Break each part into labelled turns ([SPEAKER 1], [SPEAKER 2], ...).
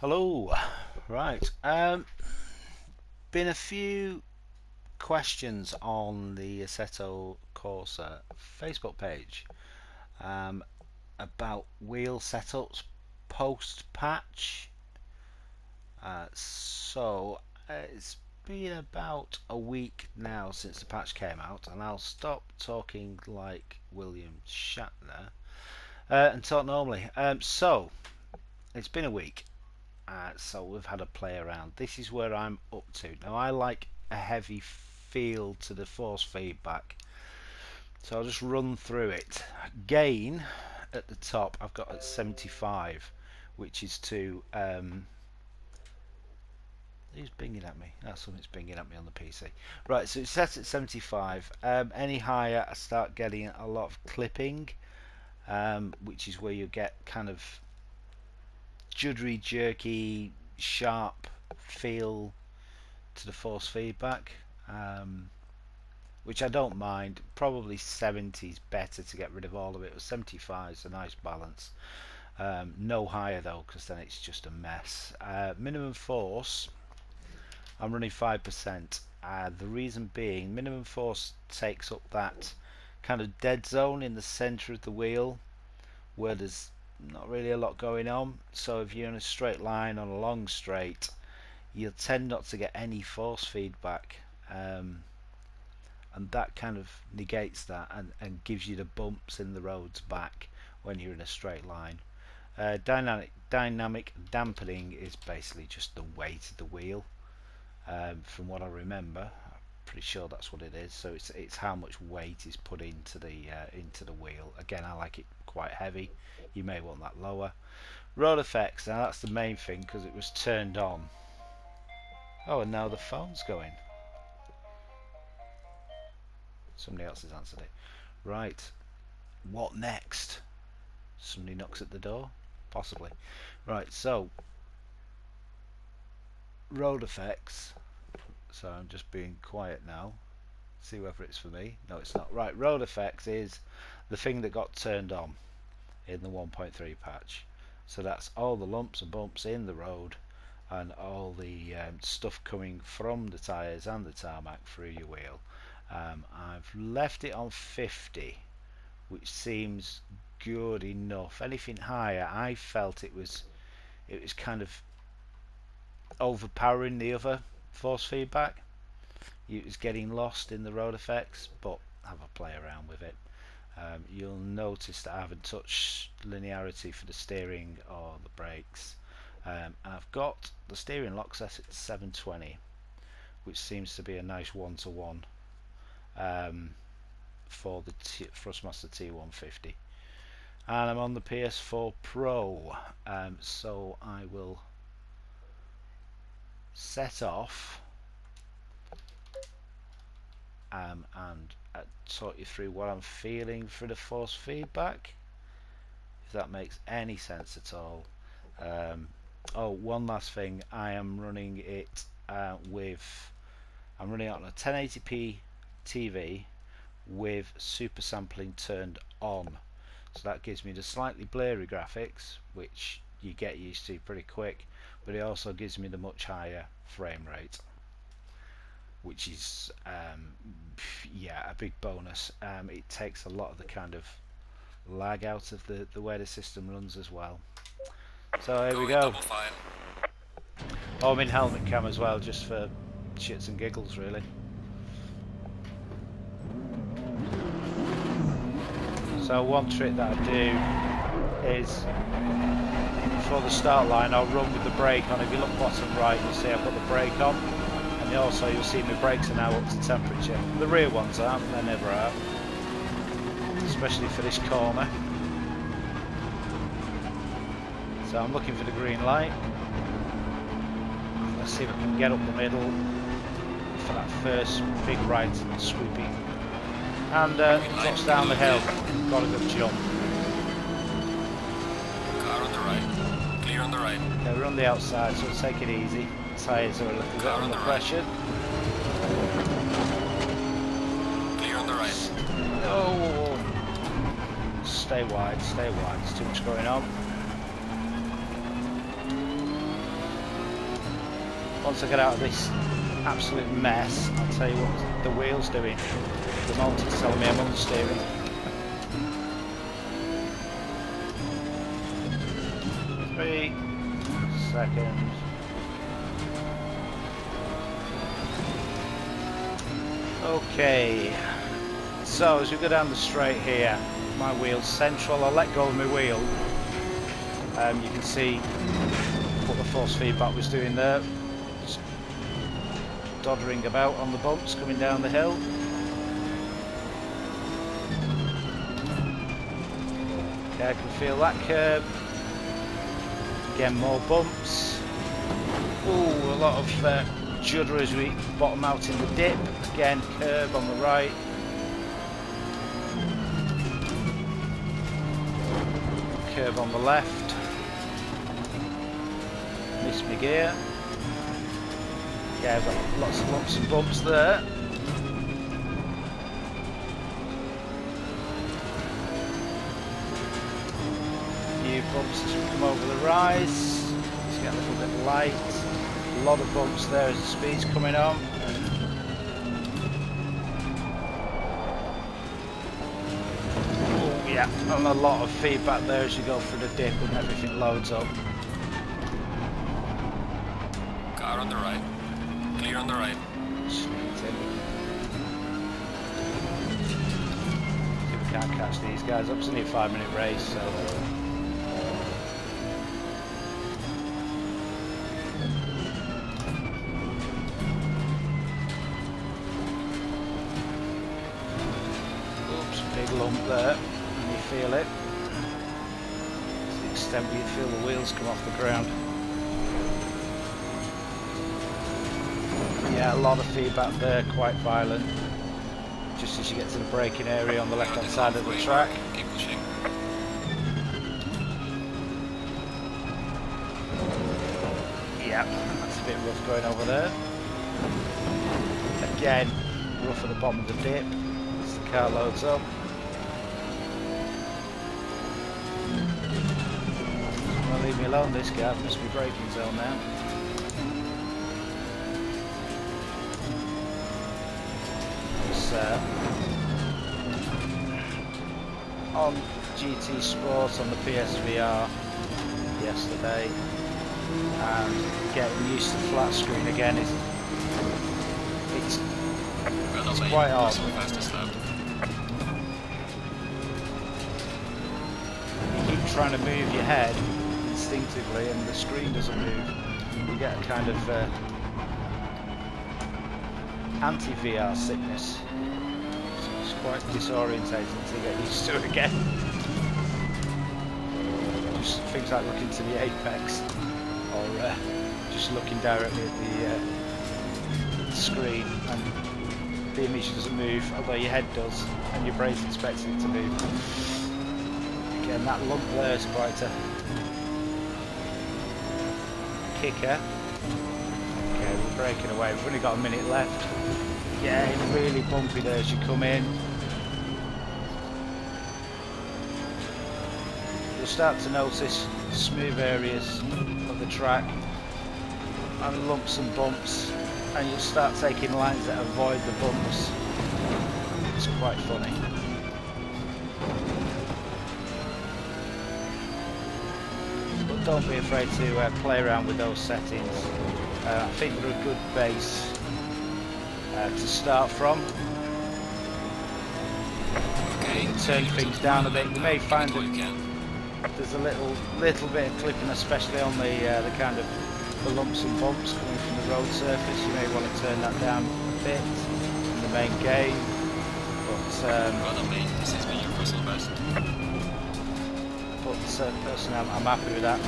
[SPEAKER 1] Hello. Right. Been a few questions on the Assetto Corsa Facebook page um, about wheel setups post patch. It's been about a week now since the patch came out, and I'll stop talking like William Shatner and talk normally. It's been a week. So we've had a play around. This is where I'm up to. Now I like a heavy feel to the force feedback. So I'll just run through it. Gain at the top I've got at 75, which is to who's binging at me? That's something's binging at me on the PC. Right, so it's set at 75. Any higher I start getting a lot of clipping, which is where you get kind of juddery, jerky, sharp feel to the force feedback, which I don't mind. Probably 70 is better to get rid of all of it. 75 is a nice balance. No higher though, because then it's just a mess. Minimum force, I'm running 5%. The reason being, minimum force takes up that kind of dead zone in the center of the wheel where there's not really a lot going on. So if you're in a straight line on a long straight, you'll tend not to get any force feedback, and that kind of negates that and gives you the bumps in the roads back when you're in a straight line. Dynamic dampening is basically just the weight of the wheel, from what I remember. I'm pretty sure that's what it is. So it's how much weight is put into the wheel. Again, I like it quite heavy. You may want that lower. Road effects, now that's the main thing because it was turned on. Oh, and now the phone's going. Somebody else has answered it. Right. What next? Somebody knocks at the door? Possibly. Right, so road effects. So I'm just being quiet now. See whether it's for me. No, it's not. Right, road effects is the thing that got turned on in the 1.3 patch. So that's all the lumps and bumps in the road and all the stuff coming from the tyres and the tarmac through your wheel. I've left it on 50, which seems good enough. Anything higher, I felt it was kind of overpowering the other force feedback. It was getting lost in the road effects, but have a play around with it. You'll notice that I haven't touched linearity for the steering or the brakes. I've got the steering lock set at 720, which seems to be a nice one-to-one for the Thrustmaster T150. And I'm on the PS4 Pro, so I will set off and talk you through what I'm feeling for the force feedback, if that makes any sense at all. Oh, one last thing, I am running it I'm running it on a 1080p TV with super sampling turned on, so that gives me the slightly blurry graphics, which you get used to pretty quick, but it also gives me the much higher frame rate, which is yeah, a big bonus. It takes a lot of the kind of lag out of the way the system runs as well. So here we go. Oh, I'm in helmet cam as well, just for shits and giggles really. So one trick that I do is before the start line I'll run with the brake on. If you look bottom right, you'll see I've got the brake on, and also you'll see my brakes are now up to temperature. The rear ones aren't, they never are, especially for this corner. So I'm looking for the green light. Let's see if I can get up the middle for that first big right swooping, and drops down the hill. Got a good jump.
[SPEAKER 2] Car on the right. Clear on the right.
[SPEAKER 1] Yeah, we're on the outside, so take it easy. Tyres are a little bit under pressure.
[SPEAKER 2] Clear on the right.
[SPEAKER 1] Oh, stay wide, stay wide. There's too much going on. once I get out of this absolute mess, I'll tell you what the wheel's doing. The motor's telling me I'm understeering. 3 seconds. Okay, so as we go down the straight here, my wheel's central. I'll let go of my wheel. You can see what the force feedback was doing there. Just doddering about on the bumps coming down the hill. Okay, I can feel that curb. Again, more bumps. Ooh, a lot of judder as we bottom out in the dip. Again, curb on the right. Curb on the left. Miss my gear. Yeah, I've got lots of lumps and bumps there. Few bumps as we come over the rise. Let's get a little bit light. A lot of bumps there as the speed's coming on. Oh yeah, and a lot of feedback there as you go through the dip and everything loads up.
[SPEAKER 2] Car on the right. Clear on the right.
[SPEAKER 1] See if we can't catch these guys up. It's only a 5-minute race, so. Lump there, and you feel it. To the extent where you feel the wheels come off the ground. Yeah, a lot of feedback there, quite violent. Just as you get to the braking area on the left hand side of the track.
[SPEAKER 2] Keep pushing.
[SPEAKER 1] Yeah, that's a bit rough going over there. Again, rough at the bottom of the dip as the car loads up. Leave me alone, this guy must be braking zone now. I was on GT Sport on the PSVR yesterday, and getting used to the flat screen again it's quite hard. You keep trying to move your head instinctively and the screen doesn't move. You get a kind of anti-VR sickness. So it's quite disorientating to get used to it again. Just things like looking to the apex or just looking directly at the screen and the image doesn't move, although your head does and your brain's expecting it to move. Again, that lump there is quite a kicker. Okay, we're breaking away. We've only got a minute left. Yeah, it's really bumpy there as you come in. You'll start to notice smooth areas of the track and lumps and bumps, and you'll start taking lines that avoid the bumps. It's quite funny. Don't be afraid to play around with those settings. I think they're a good base to start from.
[SPEAKER 2] Okay.
[SPEAKER 1] Turn things down a bit. You may find that there's a little bit of clipping, especially on the kind of the lumps and bumps coming from the road surface. You may want to turn that down a bit in the main game. But
[SPEAKER 2] this has been your personal best.
[SPEAKER 1] Personally, I'm happy with that.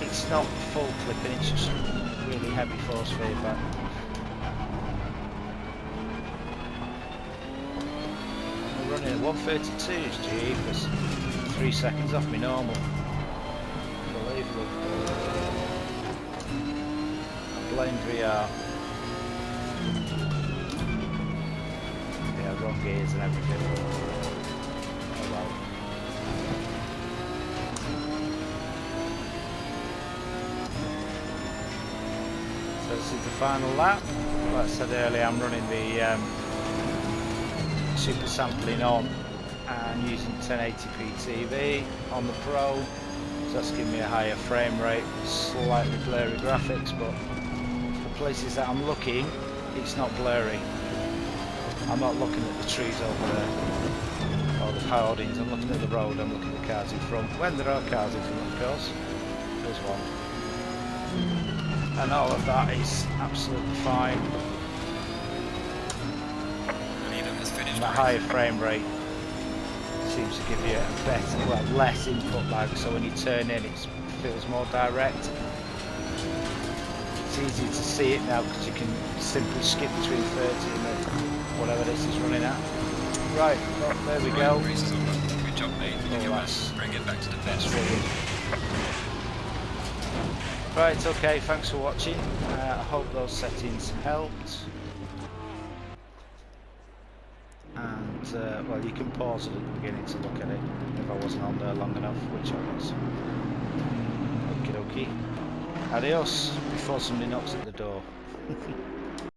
[SPEAKER 1] It's not full clipping, it's just really heavy force feedback. We're running at 132's jeepers, 3 seconds off my normal. Unbelievable. I blame VR. Yeah, wrong gears and everything. Oh well. So this is the final lap. Like I said earlier, I'm running the super sampling on and using 1080p TV on the Pro. So that's giving me a higher frame rate, slightly blurry graphics, but the places that I'm looking, it's not blurry. I'm not looking at the trees over there, or the hoardings. I'm looking at the road, I'm looking at the cars in front. When there are cars in front, of course, there's one. And all of that is absolutely fine. And the higher frame rate seems to give you a better, well, less input lag, so when you turn in it feels more direct. It's easy to see it now because you can simply skip between 30 and whatever this is running at. Right, well, there we go.
[SPEAKER 2] Good job, mate. Let's bring it back to the bench.
[SPEAKER 1] Right, okay, thanks for watching. I hope those settings helped. And, well, you can pause it at the beginning to look at it if I wasn't on there long enough, which I was. Okie dokie. Adios, before somebody knocks at the door.